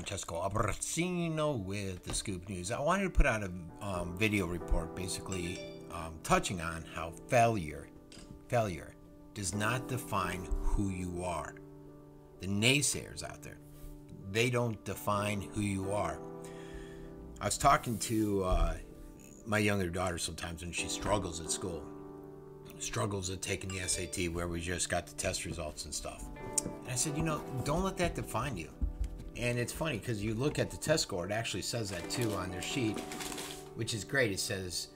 Francesco Abrasino with the Scoop News. I wanted to put out a video report basically touching on how failure does not define who you are. The naysayers out there, they don't define who you are. I was talking to my younger daughter sometimes when she struggles at school. Struggles at taking the SAT where we just got the test results and stuff. And I said, don't let that define you. And it's funny because you look at the test score, it actually says that too on their sheet, which is great. It says,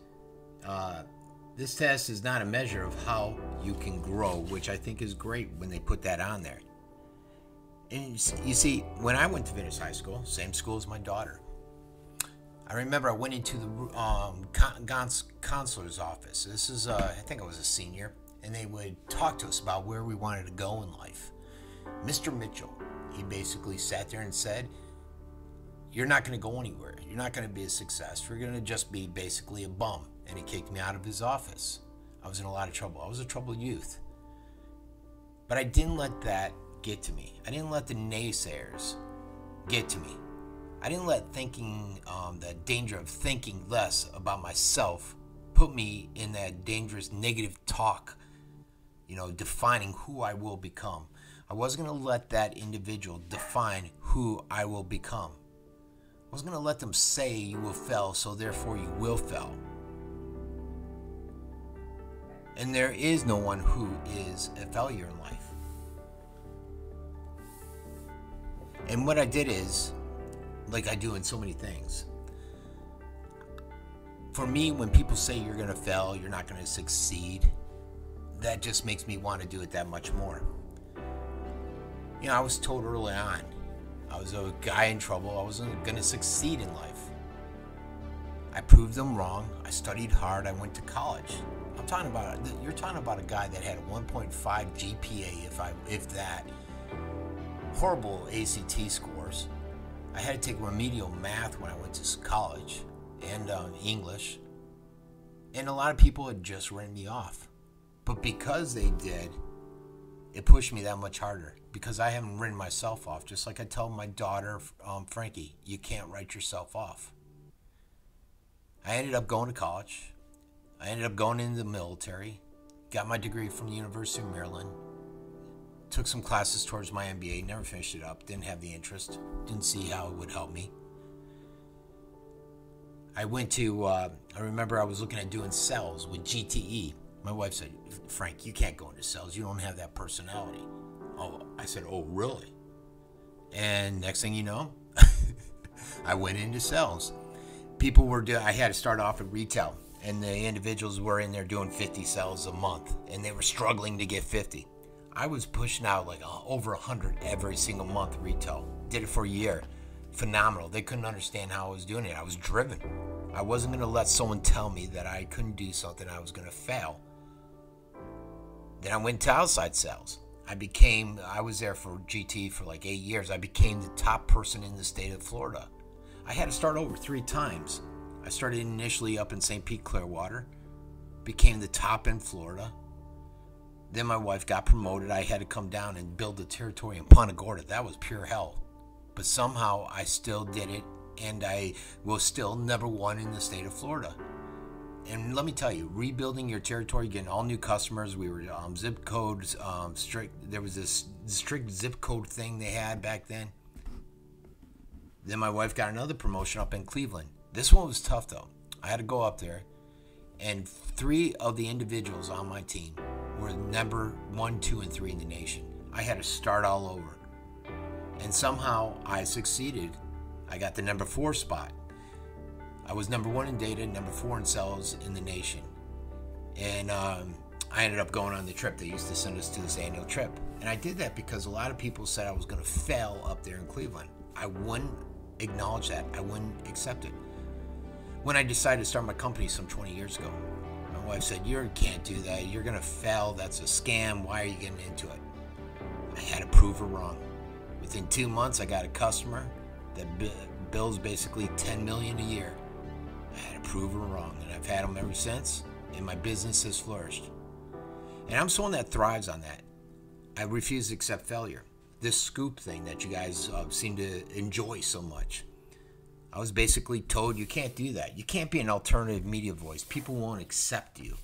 this test is not a measure of how you can grow, which I think is great when they put that on there. And you see, when I went to Venice High School, same school as my daughter, I remember I went into the counselor's office. This is, I think I was a senior, and they would talk to us about where we wanted to go in life. Mr. Mitchell, he basically sat there and said, you're not going to go anywhere. You're not going to be a success. You're going to just be basically a bum. And he kicked me out of his office. I was in a lot of trouble. I was a troubled youth. But I didn't let that get to me. I didn't let the naysayers get to me. I didn't let thinking, the danger of thinking less about myself put me in that dangerous negative talk, defining who I will become. I wasn't going to let that individual define who I will become. I wasn't going to let them say you will fail, so therefore you will fail. And there is no one who is a failure in life. And what I did is, like I do in so many things, for me, when people say you're going to fail, you're not going to succeed, that just makes me want to do it that much more. I was told early on, I was a guy in trouble, I wasn't going to succeed in life. I proved them wrong. I studied hard. I went to college. You're talking about a guy that had a 1.5 GPA, if that. Horrible ACT scores. I had to take remedial math when I went to college, and English. And a lot of people had just written me off. But because they did, it pushed me that much harder. Because I haven't written myself off. Just like I tell my daughter, Frankie, you can't write yourself off. I ended up going to college. I ended up going into the military. Got my degree from the University of Maryland. Took some classes towards my MBA. Never finished it up. Didn't have the interest. Didn't see how it would help me. I went to, I remember I was looking at doing sales with GTE. My wife said, Frank, you can't go into sales. You don't have that personality. Oh, I said, oh, really? And next thing you know, I went into sales. People were I had to start off at retail, and the individuals were in there doing 50 sales a month, and they were struggling to get 50. I was pushing out like over 100 every single month retail. Did it for a year. Phenomenal. They couldn't understand how I was doing it. I was driven. I wasn't going to let someone tell me that I couldn't do something, I was going to fail. Then I went to outside sales. I was there for GT for like 8 years. I became the top person in the state of Florida. I had to start over 3 times. I started initially up in St. Pete, Clearwater. Became the top in Florida. Then my wife got promoted. I had to come down and build the territory in Punta Gorda. That was pure hell. But somehow I still did it, and I was still #1 in the state of Florida. And let me tell you, rebuilding your territory, getting all new customers. We were zip codes strict. There was this strict zip code thing they had back then. Then my wife got another promotion up in Cleveland. This one was tough though. I had to go up there, and 3 of the individuals on my team were #1, 2, and 3 in the nation. I had to start all over. And somehow I succeeded. I got the #4 spot. I was #1 in data, #4 in sales in the nation. And I ended up going on the trip. They used to send us to this annual trip. And I did that because a lot of people said I was going to fail up there in Cleveland. I wouldn't acknowledge that. I wouldn't accept it. When I decided to start my company some 20 years ago, my wife said, you can't do that. You're going to fail. That's a scam. Why are you getting into it? I had to prove her wrong. Within 2 months, I got a customer that bills basically $10 million a year. I had to prove her wrong, and I've had them ever since, and my business has flourished. And I'm someone that thrives on that. I refuse to accept failure. this scoop thing that you guys seem to enjoy so much. I was basically told you can't do that. You can't be an alternative media voice. People won't accept you.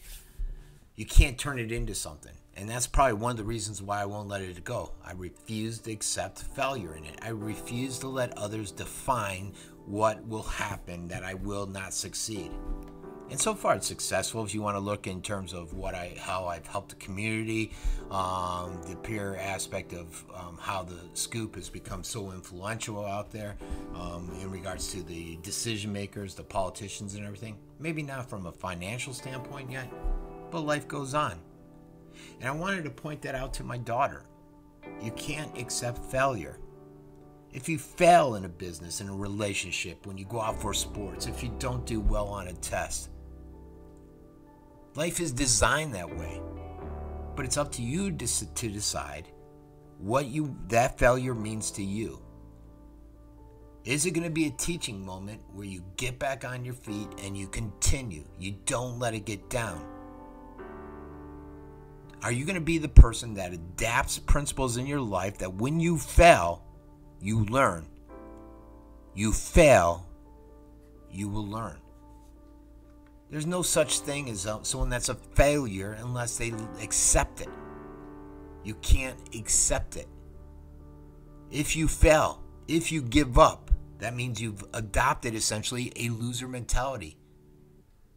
You can't turn it into something. And that's probably one of the reasons why I won't let it go. I refuse to accept failure in it. I refuse to let others define what will happen, that I will not succeed. And so far it's successful if you want to look in terms of how I've helped the community, the peer aspect of how the scoop has become so influential out there in regards to the decision makers, the politicians and everything. Maybe not from a financial standpoint yet, but life goes on. And I wanted to point that out to my daughter. You can't accept failure. If you fail in a business, in a relationship, when you go out for sports, if you don't do well on a test, life is designed that way. But it's up to you to decide what that failure means to you. Is it going to be a teaching moment where you get back on your feet and you continue? You don't let it get down. Are you going to be the person that adapts principles in your life that when you fail, you learn? You fail, you will learn. There's no such thing as someone that's a failure unless they accept it. You can't accept it. If you fail, if you give up, that means you've adopted essentially a loser mentality.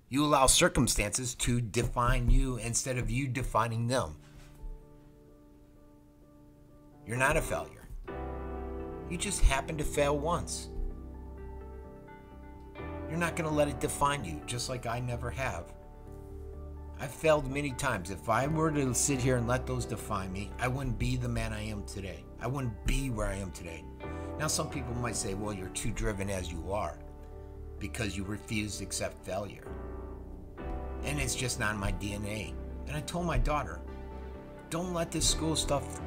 You allow circumstances to define you instead of you defining them. You're not a failure. You just happen to fail once. You're not going to let it define you, just like I never have. I've failed many times. If I were to sit here and let those define me, I wouldn't be the man I am today. I wouldn't be where I am today. Now, some people might say, well, you're too driven as you are because you refuse to accept failure. And it's just not in my DNA. And I told my daughter, don't let this school stuff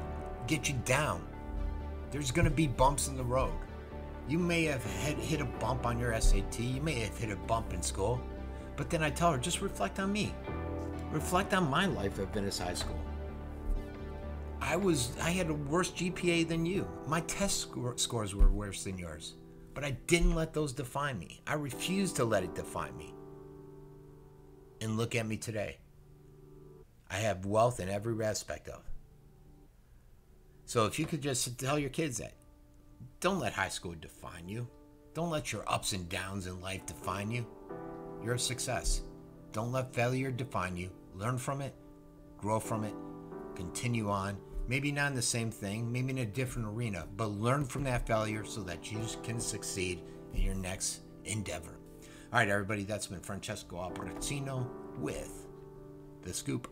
get you down. There's going to be bumps in the road. You may have hit a bump on your SAT. You may have hit a bump in school. But then I tell her, just reflect on me. Reflect on my life at Venice High School. I had a worse GPA than you. My test scores were worse than yours. But I didn't let those define me. I refused to let it define me. And look at me today. I have wealth in every aspect of. So if you could just tell your kids that, don't let high school define you. Don't let your ups and downs in life define you. You're a success. Don't let failure define you. Learn from it, grow from it, continue on. Maybe not in the same thing, maybe in a different arena, but learn from that failure so that you can succeed in your next endeavor. All right, everybody, that's been Francesco Albertino with The Scoop.